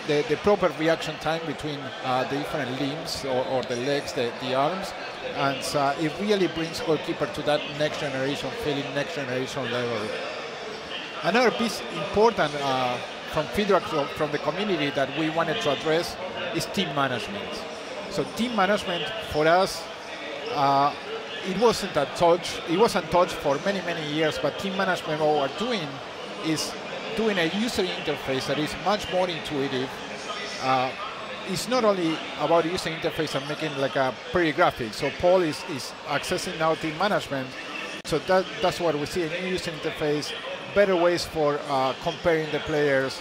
the proper reaction time between the different limbs or the legs, the arms, and it really brings goalkeeper to that next generation feeling, next generation level. Another piece important from feedback from the community that we wanted to address is team management. So team management for us, it wasn't touched for many, many years, but team management, what we're doing is doing a user interface that is much more intuitive. It's not only about user interface and making like a pretty graphic. So Paul is accessing now team management. So that's what we see, a new user interface, better ways for comparing the players.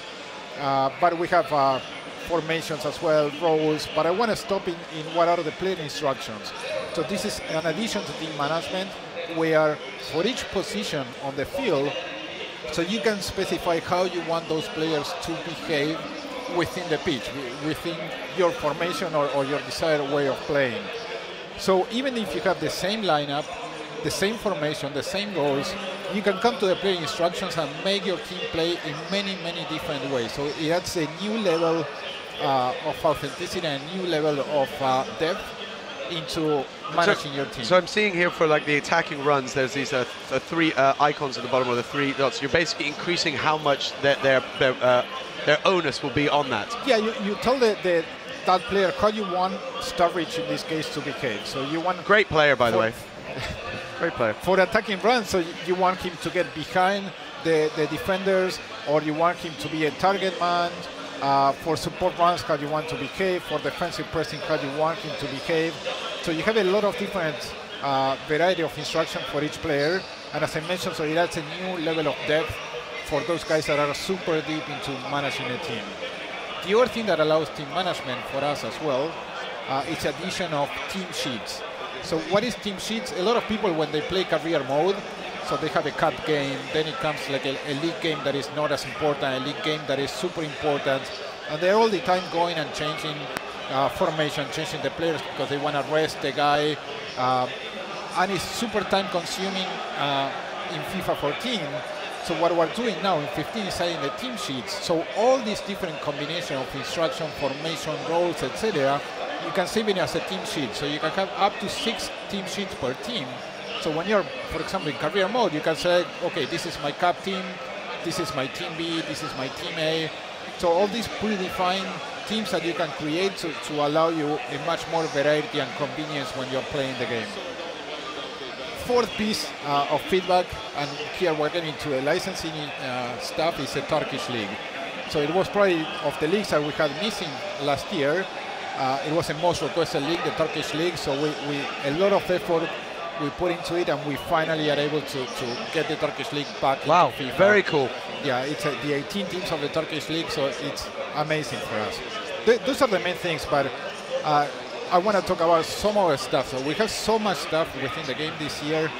But we have formations as well, roles. But I want to stop in what are the player instructions. So this is an addition to team management where for each position on the field, so you can specify how you want those players to behave within the pitch, within your formation or your desired way of playing. So even if you have the same lineup, the same formation, the same goals, you can come to the player instructions and make your team play in many, many different ways. So it adds a new level of authenticity and a new level of depth into managing your team. So I'm seeing here for like the attacking runs, there's these three icons at the bottom of the three dots. You're basically increasing how much their onus will be on that. Yeah, you tell that player how you want Sturridge in this case to behave. So you want great player, by the way. Great player. For attacking runs, so you want him to get behind the defenders, or you want him to be a target man. For support runs, how you want to behave. For defensive pressing, how you want him to behave. So you have a lot of different variety of instruction for each player. And as I mentioned, so it adds a new level of depth for those guys that are super deep into managing a team. The other thing that allows team management for us as well is addition of team sheets. So what is team sheets? A lot of people, when they play career mode, so they have a cup game, then it comes like a league game that is not as important, a league game that is super important, and they're all the time going and changing formation, changing the players because they want to rest the guy, and it's super time consuming in FIFA 14. So what we're doing now in 15 is adding the team sheets. So all these different combinations of instruction, formation, roles, etc., you can save it as a team sheet. So you can have up to 6 team sheets per team. So when you're, for example, in career mode, you can say, okay, this is my cup team, this is my team B, this is my team A. So all these predefined teams that you can create to allow you a much more variety and convenience when you're playing the game. Fourth piece of feedback, and here we're getting to a licensing stuff, is the Turkish league. So it was probably of the leagues that we had missing last year. It was the most requested league, the Turkish league. So we a lot of effort we put into it, and we finally are able to get the Turkish league back. Wow, into FIFA. Very cool. Yeah, it's the 18 teams of the Turkish league, so it's amazing for us. Those are the main things, but I want to talk about some other stuff. So we have so much stuff within the game this year.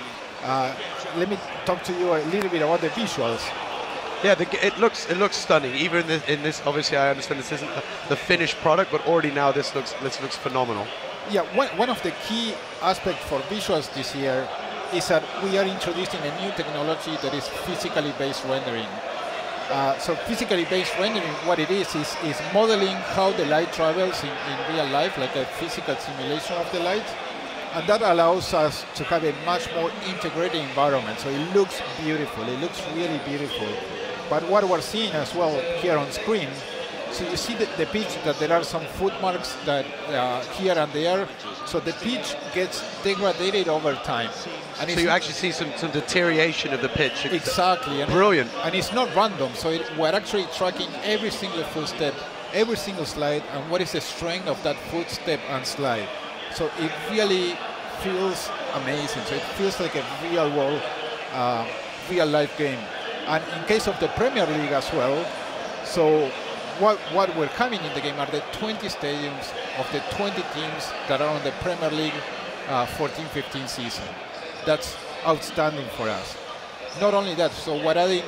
Let me talk to you a little bit about the visuals. Yeah, it looks stunning. Even in this, obviously, I understand this isn't the finished product, but already now this looks phenomenal. Yeah, one of the key aspects for visuals this year is that we are introducing a new technology that is physically based rendering. So physically based rendering, what it is modeling how the light travels in real life, like a physical simulation of the light. And that allows us to have a much more integrated environment. So it looks beautiful, it looks really beautiful. But what we're seeing as well here on screen, so you see the pitch that there are some foot marks that here and there. So the pitch gets degraded over time. And so you actually see some deterioration of the pitch. Exactly. And brilliant. And it's not random. So we're actually tracking every single footstep, every single slide, and what is the strength of that footstep and slide. So it really feels amazing. So it feels like a real world, real life game. And in case of the Premier League as well, so what we're having in the game are the 20 stadiums of the 20 teams that are on the Premier League 14-15 season. That's outstanding for us. Not only that, so we're adding,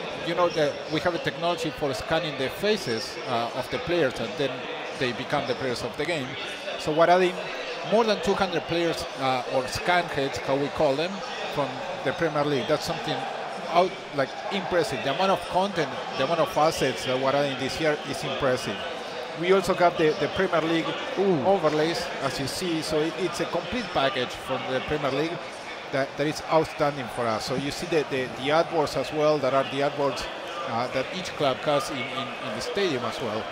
we have a technology for scanning the faces of the players, and then they become the players of the game. So we're adding more than 200 players, or scan heads, how we call them, from the Premier League. That's something impressive. The amount of content, the amount of assets that we're adding this year is impressive. We also got the Premier League overlays, as you see. So it's a complete package from the Premier League that is outstanding for us. So you see the adverts as well, that are the adverts that each club has in the stadium as well.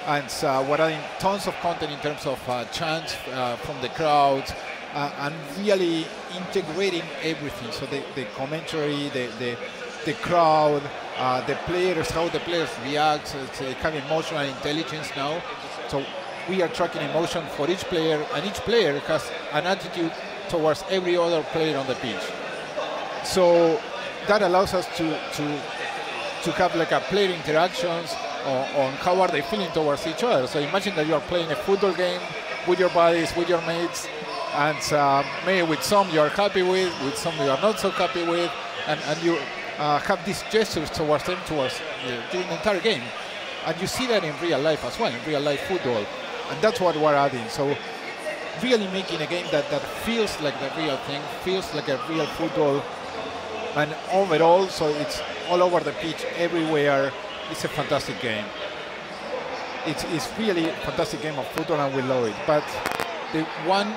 And we're adding tons of content in terms of chants from the crowds, and really integrating everything. So the commentary, the crowd, the players, how the players react. So it's kind of emotional intelligence now. So we are tracking emotion for each player, and each player has an attitude towards every other player on the pitch. So that allows us to have like a player interactions on how are they feeling towards each other. So imagine that you are playing a football game with your buddies, with your mates, and maybe with some you are happy with some you are not so happy with, and you have these gestures towards them during the entire game. And you see that in real life as well, in real life football. And that's what we're adding. So really making a game that feels like the real thing, feels like a real football. And overall, so it's all over the pitch, everywhere. It's a fantastic game. It's really a fantastic game of football, and we love it. But the one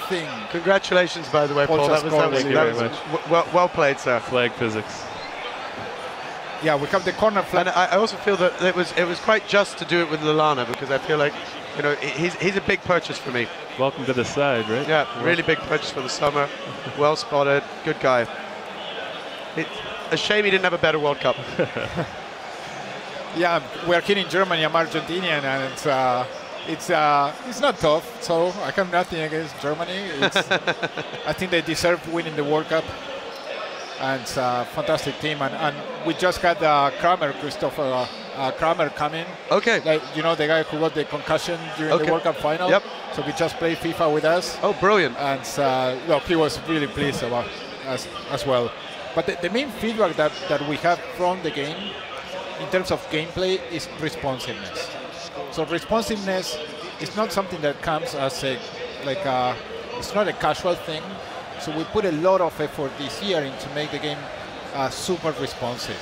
thing... Congratulations, by the way, Paul. That was well played, sir. Flag physics. Yeah, we have the corner flag. And I also feel that it was quite just to do it with Lallana, because I feel like, you know, he's a big purchase for me. Welcome to the side, right? Yeah, really big purchase for the summer. Well spotted, good guy. It's a shame he didn't have a better World Cup. Yeah, we're here in Germany. I'm Argentinian, and it's not tough. So I have nothing against Germany. I think they deserve winning the World Cup, and it's a fantastic team. And we just had Christopher Kramer coming. Okay. Like, you know, the guy who got the concussion during the World Cup final. Yep. So we just played FIFA with us. Oh, brilliant. And look, he was really pleased about us as well. But the main feedback that we have from the game in terms of gameplay is responsiveness. So responsiveness is not something that comes as it's not a casual thing. So we put a lot of effort this year into make the game super responsive.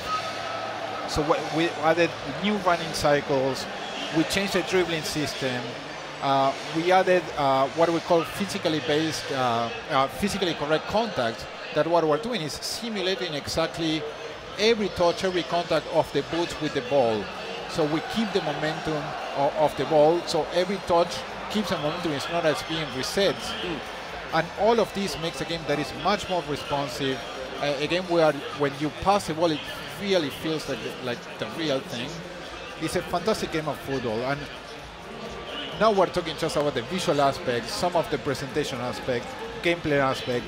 So we added new running cycles, we changed the dribbling system, we added what we call physically based, physically correct contact. That what we're doing is simulating exactly every touch, every contact of the boots with the ball. So we keep the momentum of the ball, so every touch keeps the momentum, it's not as being reset. And all of this makes a game that is much more responsive, a game where when you pass the ball, it really feels like the real thing. It's a fantastic game of football. And now we're talking just about the visual aspect, some of the presentation aspect, gameplay aspect.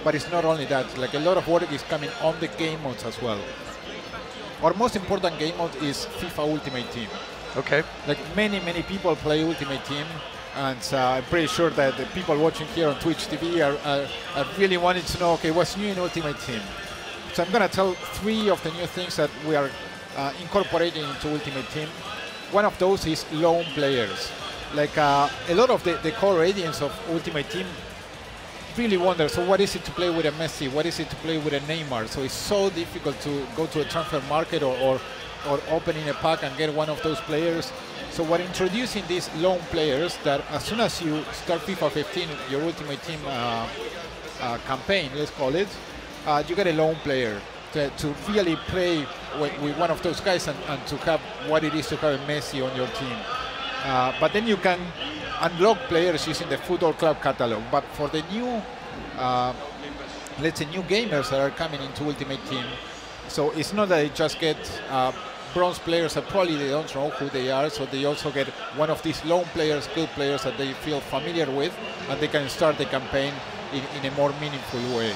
But it's not only that, like a lot of work is coming on the game modes as well. Our most important game mode is FIFA Ultimate Team. Okay. Like many people play Ultimate Team, and I'm pretty sure that the people watching here on Twitch TV are really wanting to know, okay, what's new in Ultimate Team? So I'm gonna tell 3 of the new things that we are incorporating into Ultimate Team. One of those is lone players. Like a lot of the core audience of Ultimate Team really wonder, so what is it to play with a Messi? What is it to play with a Neymar? So it's so difficult to go to a transfer market or opening a pack and get one of those players. So we're introducing these lone players that as soon as you start FIFA 15, your Ultimate Team campaign, let's call it, you get a lone player to really play with one of those guys and to have what it is to have a Messi on your team. But then you can unlock players using the Football Club catalog. But for the new, let's say, new gamers that are coming into Ultimate Team, so it's not that they just get bronze players that probably they don't know who they are, so they also get one of these lone players, good players that they feel familiar with, and they can start the campaign in a more meaningful way.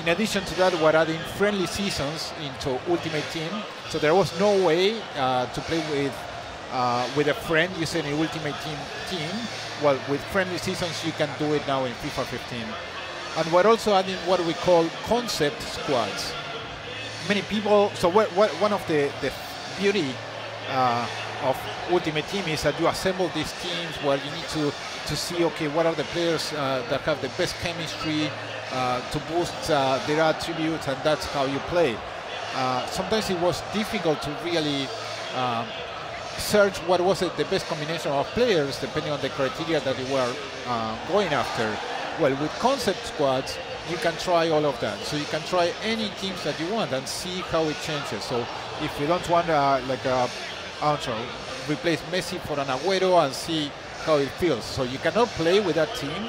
In addition to that, we're adding friendly seasons into Ultimate Team, so there was no way to play with a friend using an Ultimate Team. Well, with friendly seasons, you can do it now in FIFA 15. And we're also adding what we call concept squads. Many people, so one of the beauty of Ultimate Team is that you assemble these teams where you need to see, okay, what are the players that have the best chemistry to boost their attributes, and that's how you play. Sometimes it was difficult to really search what was the best combination of players depending on the criteria that you were going after. Well, with concept squads, you can try all of that. So you can try any teams that you want and see how it changes. So if you don't want I don't know, replace Messi for an Agüero and see how it feels. So you cannot play with that team,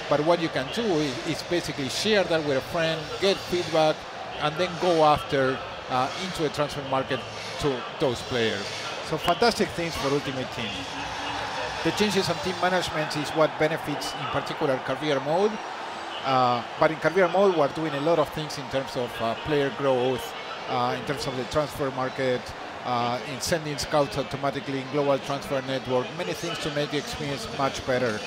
but what you can do is basically share that with a friend, get feedback, and then go after into a transfer market to those players. So fantastic things for Ultimate Team. The changes on team management is what benefits in particular career mode. But in career mode, we're doing a lot of things in terms of player growth, in terms of the transfer market, in sending scouts automatically in global transfer network, many things to make the experience much better.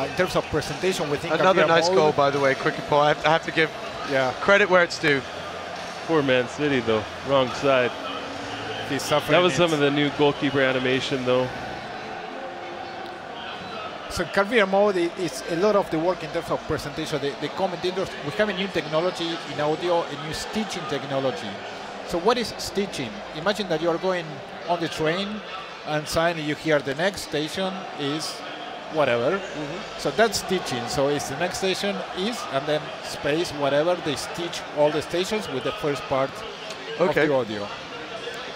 In terms of presentation within another nice mode, goal, by the way, Cricket Paul. I have to give credit where it's due. Poor Man City, though. Wrong side. That was some of the new goalkeeper animation, though. So career mode is a lot of the work in terms of presentation. The commentators, we have a new technology in audio, a new stitching technology. So what is stitching? Imagine that you are going on the train and suddenly you hear the next station is whatever. So that's stitching. So it's the next station is, and then space, whatever. They stitch all the stations with the first part of the audio.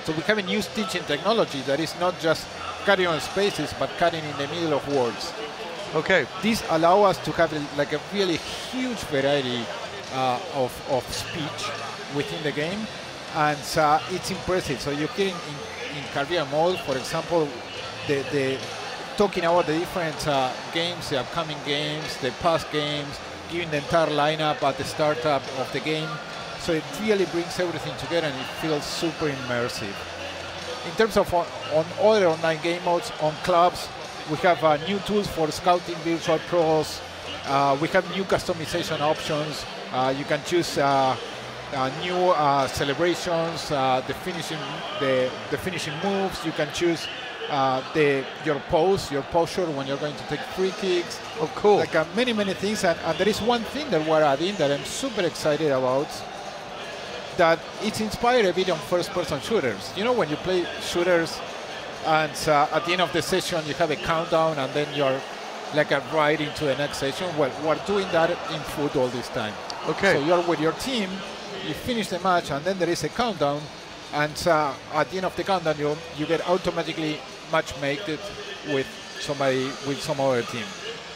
So we have a new stitching technology that is not just cutting on spaces, but cutting in the middle of words. Okay. This allows us to have a really huge variety of speech within the game, and it's impressive. So you're hearing in career mode, for example, the talking about the different games, the upcoming games, the past games, giving the entire lineup at the startup of the game. So it really brings everything together and it feels super immersive. In terms of on other online game modes, on clubs, we have new tools for scouting virtual pros. We have new customization options. You can choose new celebrations, the finishing moves. You can choose your posture when you're going to take free kicks. Oh, cool! Like many things. And there is one thing that we're adding that I'm super excited about. That it's inspired a bit on first-person shooters. You know, when you play shooters, and at the end of the session you have a countdown, and then you're like right into the next session. Well, we're doing that in football this time. Okay. So you're with your team, you finish the match, and then there is a countdown, and at the end of the countdown you get automatically match-mated with somebody with some other team.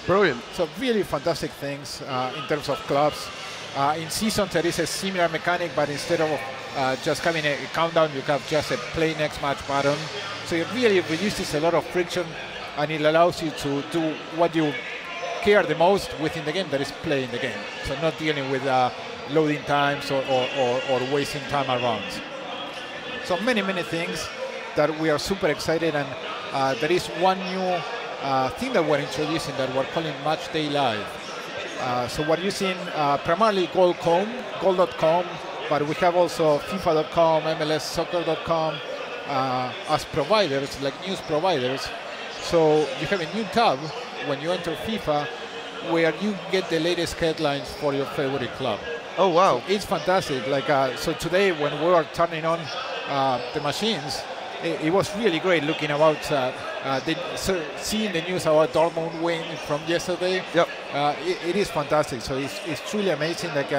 Brilliant. So really fantastic things in terms of clubs. In seasons there is a similar mechanic, but instead of just having a countdown, you have just a play next match button. So it really reduces a lot of friction, and it allows you to do what you care the most within the game, that is playing the game. So not dealing with loading times or wasting time around. So many things that we are super excited, and there is one new thing that we're introducing that we're calling Match Day Live. So we're using primarily goal.com, but we have also FIFA.com, MLSsoccer.com as providers, like news providers. So you have a new tab when you enter FIFA where you get the latest headlines for your favorite club. Oh, wow. So it's fantastic. Like so today when we were turning on the machines, it was really great looking about seeing the news about Dortmund win from yesterday. Yep. It is fantastic. So it's truly amazing, like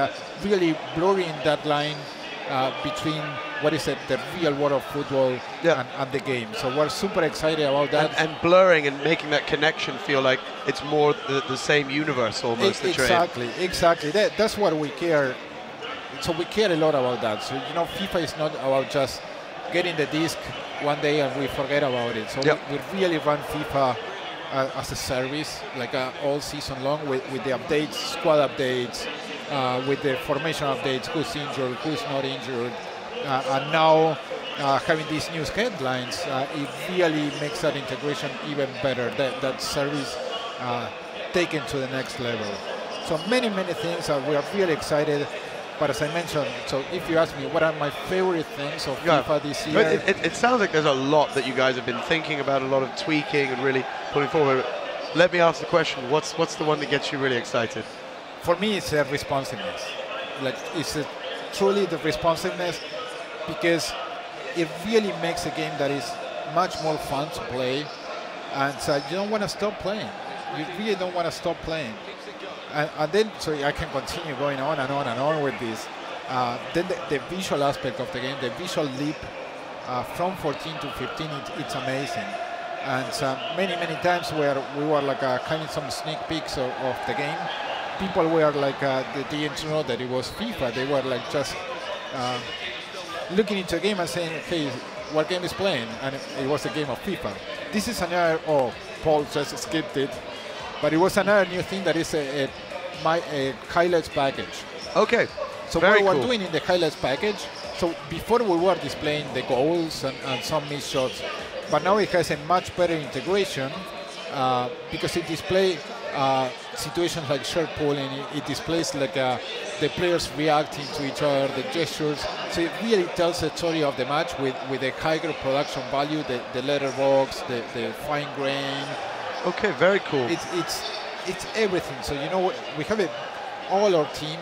really blurring that line between what is the real world of football and the game. So we're super excited about that. And blurring and making that connection feel like it's more the same universe almost. Exactly. That's what we care. So we care a lot about that. So, you know, FIFA is not about just getting the disc one day and we forget about it. So we really run FIFA as a service, like all season long with the updates, squad updates, with the formation updates, who's injured, who's not injured. And now having these news headlines, it really makes that integration even better, that service taken to the next level. So many things that we are really excited. But as I mentioned, so if you ask me what are my favorite things of FIFA this year... It sounds like there's a lot that you guys have been thinking about, a lot of tweaking and really putting forward. Let me ask the question, what's the one that gets you really excited? For me, it's responsiveness. Like, it's truly the responsiveness, because it really makes a game that is much more fun to play, and you don't want to stop playing. You really don't want to stop playing. And then, so I can continue going on and on and on with this. Then the visual aspect of the game, the visual leap from 14 to 15, it's amazing. And many times where we were like having some sneak peeks of the game, people were like, they didn't know that it was FIFA. They were like just looking into a game and saying, hey, what game is playing? And it was a game of FIFA. This is another, Paul just skipped it, but it was another new thing that is a highlights package. Okay. So what we're doing in the highlights package, so before we were displaying the goals and some missed shots, but now it has a much better integration because it displays situations like share pooling, it displays like the players reacting to each other, the gestures. So it really tells the story of the match with a higher production value, the letterbox, the fine grain. Okay, very cool. It's everything. So we have all our team.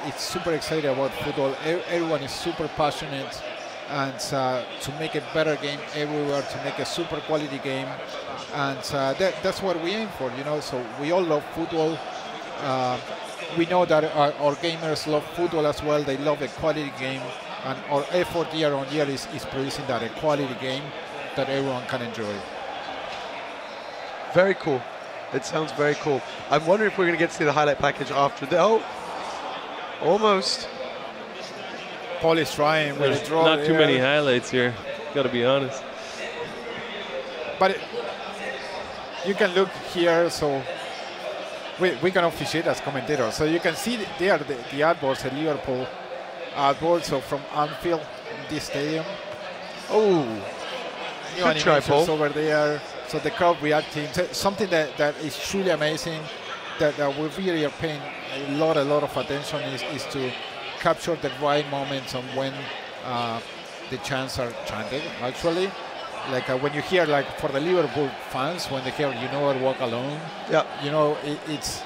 It's super excited about football. Everyone is super passionate, and to make a better game everywhere, to make a super quality game, and that's what we aim for. So we all love football. We know that our gamers love football as well. They love a quality game, and our effort year on year is producing that a quality game that everyone can enjoy. Very cool. It sounds very cool. I'm wondering if we're going to get to see the highlight package after the... Oh, almost. Paul is trying with a draw. Not too many highlights here, got to be honest. But you can look here, so we can officiate as commentators. So you can see there the artboards at Liverpool, artboards from Anfield in this stadium. Oh, new animations over there. So the crowd reacting, something that is truly amazing, that we really are paying a lot of attention is to capture the right moments on when the chants are chanted, actually. Like when you hear, like for the Liverpool fans, when they hear "You Know I Walk Alone," yeah,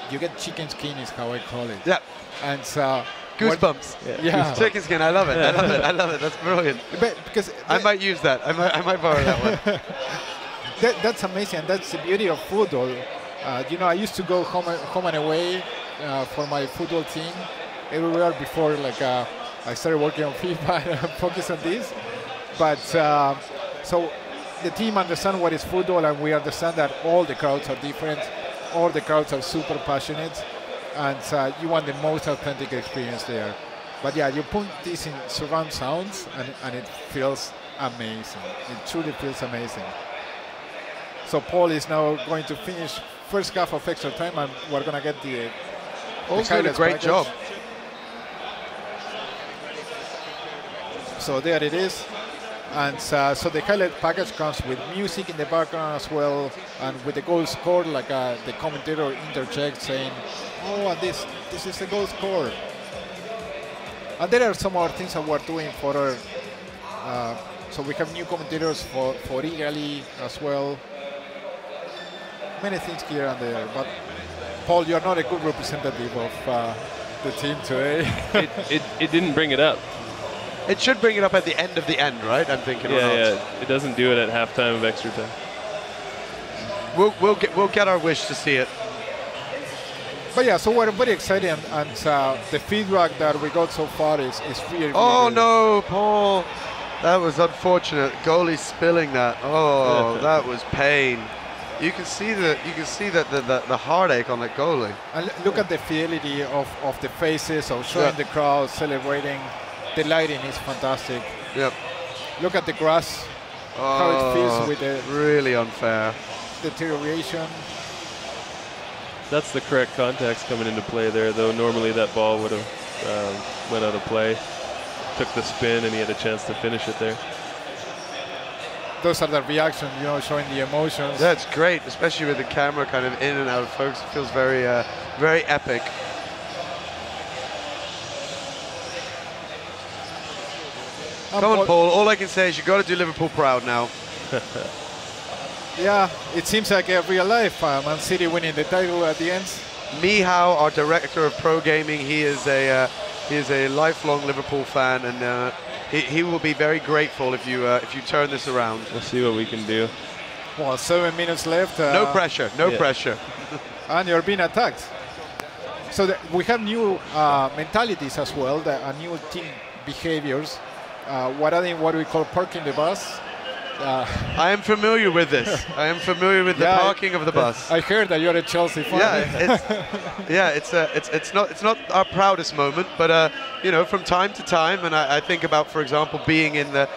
you get chicken skin is how I call it. Yeah, and goosebumps. Yeah, chicken skin. I love it. I love it. I love it. That's brilliant. Because I might use that. I might borrow that one. That's amazing, and that's the beauty of football. I used to go home and away for my football team everywhere before, I started working on FIFA and focus on this. But so the team understands what is football, and we understand that all the crowds are different. All the crowds are super passionate, and you want the most authentic experience there. But yeah, you put this in surround sounds, and it feels amazing. It truly feels amazing. So Paul is now going to finish first half of extra time, and we're going to get the Paul's doing a great job. So there it is. And so the highlight package comes with music in the background as well, and with the goal scored, the commentator interjects saying, "Oh, and this is the goal score." And there are some other things that we're doing for our. So we have new commentators for Italy as well. Many things here and there, but Paul, you're not a good representative of the team today. it didn't bring it up. It should bring it up at the end of the end, right? I'm thinking. Yeah. It doesn't do it at halftime of extra time. We'll get our wish to see it. But yeah, so we're very excited, and the feedback that we got so far is really. Oh really no, Paul! That was unfortunate. Goalie spilling that. Oh, that was pain. You can see the heartache on that goalie. And look at the fidelity of the faces, of showing the crowd celebrating. The lighting is fantastic. Yep. Look at the grass, how it feels with the really unfair deterioration. That's the correct context coming into play there, though. Normally that ball would have went out of play, took the spin, and he had a chance to finish it there. Those are the reactions, showing the emotions. That's great, especially with the camera kind of in and out of focus. It feels very, very epic. Come on, Paul. All I can say is you've got to do Liverpool proud now. Yeah, it seems like real life. Man City winning the title at the end. Mihao, our director of pro gaming, he is a lifelong Liverpool fan, and he will be very grateful if you turn this around. We'll see what we can do. Well, 7 minutes left. No pressure, no pressure. And you're being attacked. So we have new mentalities as well, new team behaviors. What are they? What we call parking the bus. I am familiar with this. I am familiar with the parking of the bus. I heard that you're a Chelsea fan. Yeah, it's not our proudest moment, but you know, from time to time, and I think about, for example, being in the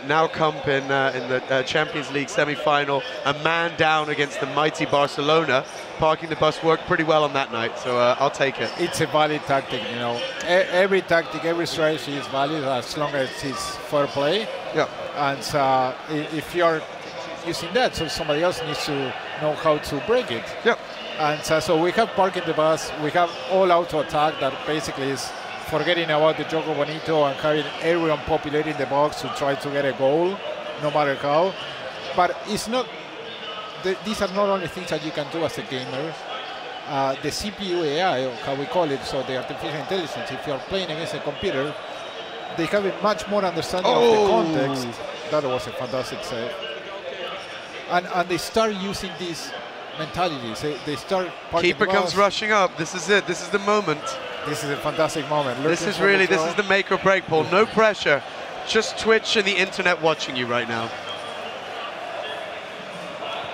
Nou Camp in the Champions League semi-final, a man down against the mighty Barcelona. Parking the bus worked pretty well on that night, so I'll take it. It's a valid tactic, you know. Every tactic, every strategy is valid as long as it's fair play. Yeah. And if you're using that, so somebody else needs to know how to break it. Yeah. And so we have parking the bus. We have all auto attack that basically is forgetting about the Jogo Bonito and having everyone populating the box to try to get a goal, no matter how. But it's not. These are not only things that you can do as a gamer. The CPU AI, or how we call it, so the artificial intelligence, if you're playing against a computer, they have a much more understanding of the context. That was a fantastic save. And they start using these mentalities. They start. Keeper comes rushing up. This is it. This is the moment. This is a fantastic moment. This is the make or break, Paul. No pressure. Just Twitch and the internet watching you right now.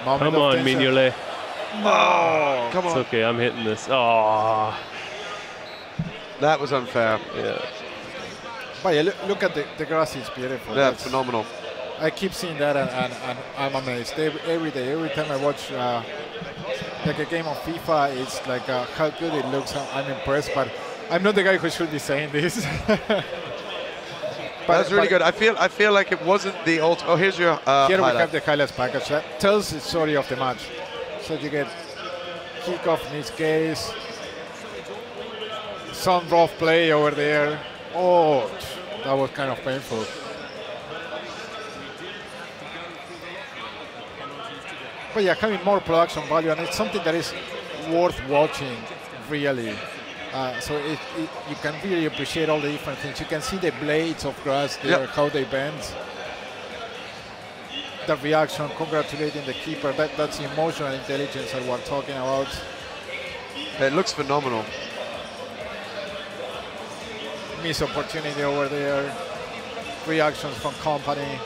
Come on, Mignolet. Oh, come on. It's okay, I'm hitting this. Oh. That was unfair. Yeah. But yeah, look at the grass, it's beautiful. Yeah, it's phenomenal. I keep seeing that and I'm amazed. Every day, every time I watch like a game of FIFA, it's like how good it looks. I'm impressed, but I'm not the guy who should be saying this. That's really good. I feel like it wasn't the old. Oh, here's your here highlight. we have the highlights package that tells the story of the match. So you get kickoff in this case, some rough play over there. Oh, that was kind of painful. But yeah, having more production value, and it's something that is worth watching, really. So you can really appreciate all the different things. You can see the blades of grass there, how they bend. The reaction, congratulating the keeper. That's the emotional intelligence that we're talking about. It looks phenomenal. Missed opportunity over there. Reactions from company.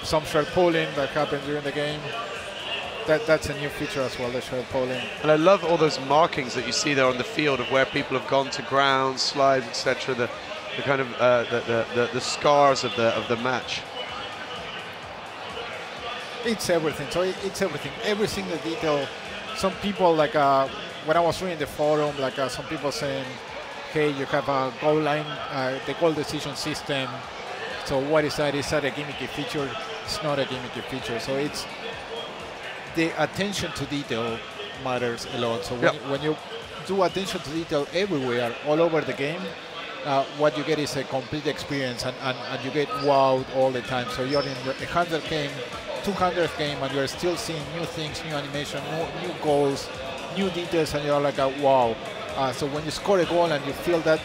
Some shirt pulling that happened during the game. That's a new feature as well, the shirt polling. And I love all those markings that you see there on the field of where people have gone to ground, slides, etc. The kind of the scars of the match. It's everything. So it's everything. Every single detail. Some people, like when I was reading the forum, like some people saying, "Hey, you have a goal line, the goal decision system. So what is that? Is that a gimmicky feature?" It's not a gimmicky feature. So it's the attention to detail matters a lot. So when you do attention to detail everywhere, all over the game, what you get is a complete experience, and you get wowed all the time. So you're in the 100th game, 200th game, and you're still seeing new things, new animation, new goals, new details, and you're like, wow. So when you score a goal and you feel that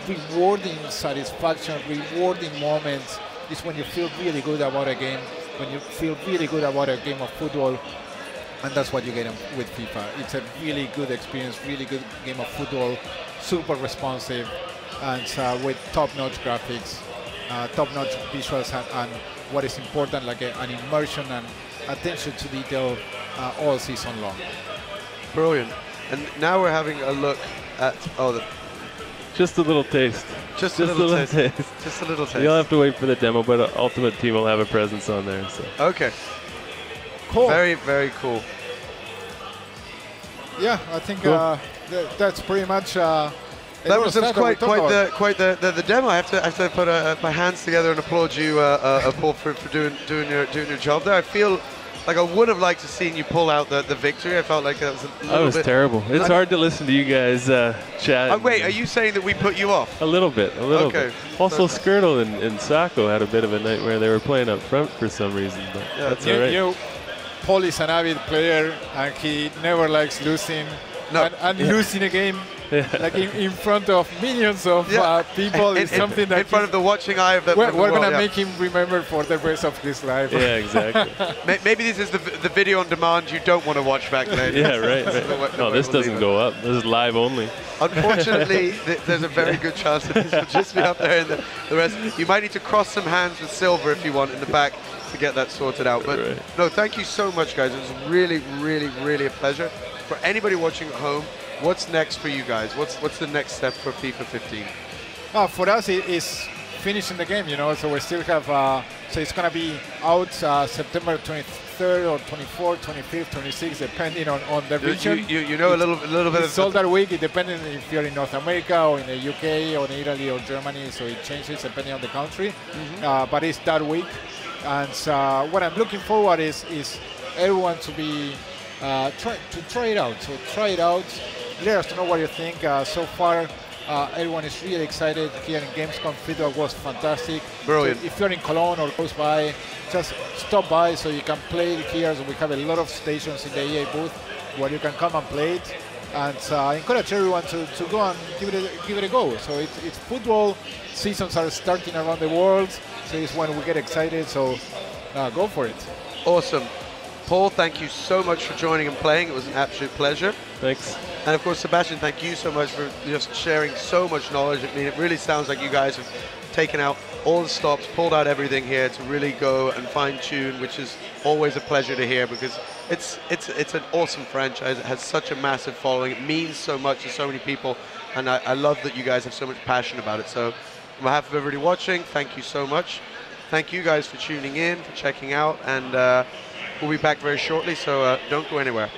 rewarding satisfaction, rewarding moments, is when you feel really good about a game, when you feel really good about a game of football, and that's what you get with FIFA. It's a really good experience, really good game of football, super responsive, and with top-notch graphics, top-notch visuals, and what is important, like an immersion and attention to detail all season long. Brilliant. And now we're having a look at just a little taste. Just a little taste. Just a little taste. You'll have to wait for the demo, but Ultimate Team will have a presence on there. So. Okay. Cool. Very, very cool. Yeah, I think that's pretty much. That was quite the demo. I have to put my hands together and applaud you, Paul, for doing your job there. I feel like I would have liked to seen you pull out the victory. I felt like that was a little bit terrible. It's hard to listen to you guys chat. Wait, are you saying that we put you off? A little bit. Okay. Also, Skirtle and Sacco had a bit of a nightmare. They were playing up front for some reason, but that's all right. Paul is an avid player, and he never likes losing. No. And losing a game like in front of millions of people, is something that in front of the watching eye of the we're world, gonna make him remember for the rest of his life. Yeah, exactly. Maybe this is the video on demand you don't want to watch back later. Yeah, right. No, this doesn't go up. This is live only. Unfortunately, there's a very good chance that this will just be up there in the rest. You might need to cross some hands with Silver if you want in the back to get that sorted out. But no, thank you so much, guys. It was really, really, really a pleasure. For anybody watching at home, what's next for you guys? What's the next step for FIFA 15? For us, it is finishing the game, you know. So we still have, so it's going to be out September 23rd or 24th, 25th, 26th, depending on the region. You know, a little bit of... It's all that week, depending if you're in North America or in the UK or in Italy or Germany, so it changes depending on the country. But it's that week. And what I'm looking forward is everyone to be, try it out. So try it out. Let us know what you think. So far, everyone is really excited here in Gamescom. Feedback was fantastic. Brilliant. So if you're in Cologne or close by, just stop by so you can play it here. So we have a lot of stations in the EA booth where you can come and play it. And I encourage everyone to go and give it a go. So it's football. Seasons are starting around the world. So it's when we get excited. So go for it. Awesome. Paul, thank you so much for joining and playing. It was an absolute pleasure. Thanks. And of course, Sebastian, thank you so much for just sharing so much knowledge. I mean, it really sounds like you guys have taken out all the stops, pulled out everything here to really go and fine tune, which is always a pleasure to hear because it's an awesome franchise. It has such a massive following. It means so much to so many people. And I love that you guys have so much passion about it. So on behalf of everybody watching, thank you so much. Thank you guys for tuning in, for checking out. And we'll be back very shortly, so don't go anywhere.